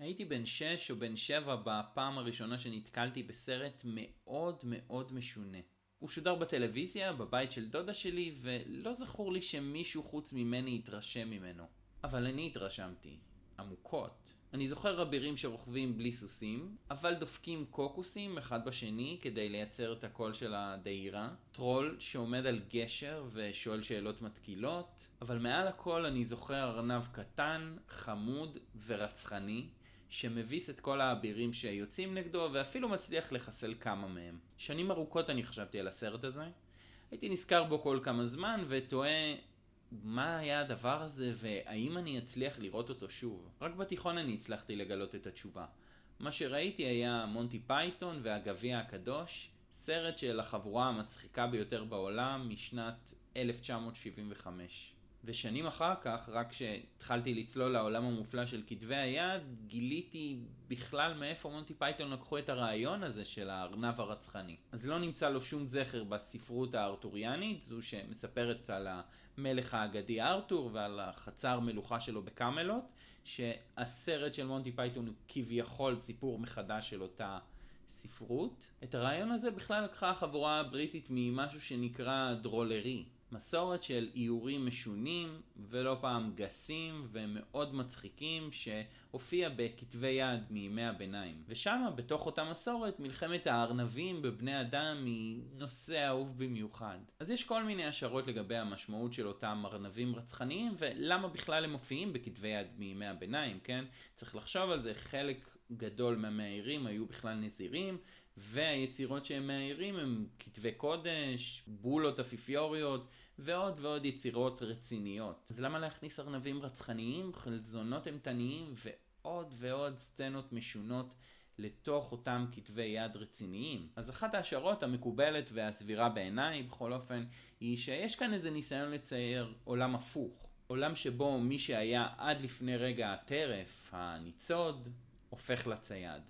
הייתי בן 6 או בן 7 בפעם הראשונה שנתקלתי בסרט מאוד מאוד משונה. הוא שודר בטלוויזיה, בבית של דודה שלי, ולא זכור לי שמישהו חוץ ממני התרשם ממנו. אבל אני התרשמתי. עמוקות. אני זוכר רבירים שרוכבים בלי סוסים, אבל דופקים קוקוסים אחד בשני כדי לייצר את הקול של הדהירה. טרול שעומד על גשר ושואל שאלות מתקילות. אבל מעל הכל אני זוכר ארנב קטן, חמוד ורצחני, שמביס את כל האבירים שיוצאים נגדו ואפילו מצליח לחסל כמה מהם. שנים ארוכות אני חשבתי על הסרט הזה. הייתי נזכר בו כל כמה זמן ותוהה מה היה הדבר הזה והאם אני אצליח לראות אותו שוב. רק בתיכון אני הצלחתי לגלות את התשובה. מה שראיתי היה מונטי פייתון והגביע הקדוש, סרט של החבורה המצחיקה ביותר בעולם משנת 1975. ושנים אחר כך, רק כשהתחלתי לצלול לעולם המופלא של כתבי היד, גיליתי בכלל מאיפה מונטי פייתון לקחו את הרעיון הזה של הארנב הרצחני. אז לא נמצא לו שום זכר בספרות הארתוריאנית, זו שמספרת על המלך האגדי ארתור ועל החצר מלוכה שלו בקמלוט, שהסרט של מונטי פייתון הוא כביכול סיפור מחדש של אותה ספרות. את הרעיון הזה בכלל לקחה החבורה הבריטית ממשהו שנקרא דרולרי. מסורת של איורים משונים ולא פעם גסים ומאוד מצחיקים שהופיע בכתבי יד מימי הביניים. ושם בתוך אותה מסורת מלחמת הארנבים בבני אדם היא נושא אהוב במיוחד. אז יש כל מיני השערות לגבי המשמעות של אותם ארנבים רצחניים ולמה בכלל הם מופיעים בכתבי יד מימי הביניים, כן? צריך לחשוב על זה, חלק גדול מהמאיירים היו בכלל נזירים, והיצירות שהם מאיירים הם כתבי קודש, בולות אפיפיוריות ועוד ועוד יצירות רציניות. אז למה להכניס ארנבים רצחניים, חלזונות אימתניים ועוד ועוד סצנות משונות לתוך אותם כתבי יד רציניים? אז אחת ההשערות המקובלת והסבירה בעיניי בכל אופן היא שיש כאן איזה ניסיון לצייר עולם הפוך. עולם שבו מי שהיה עד לפני רגע הטרף, הניצוד, הופך לצייד.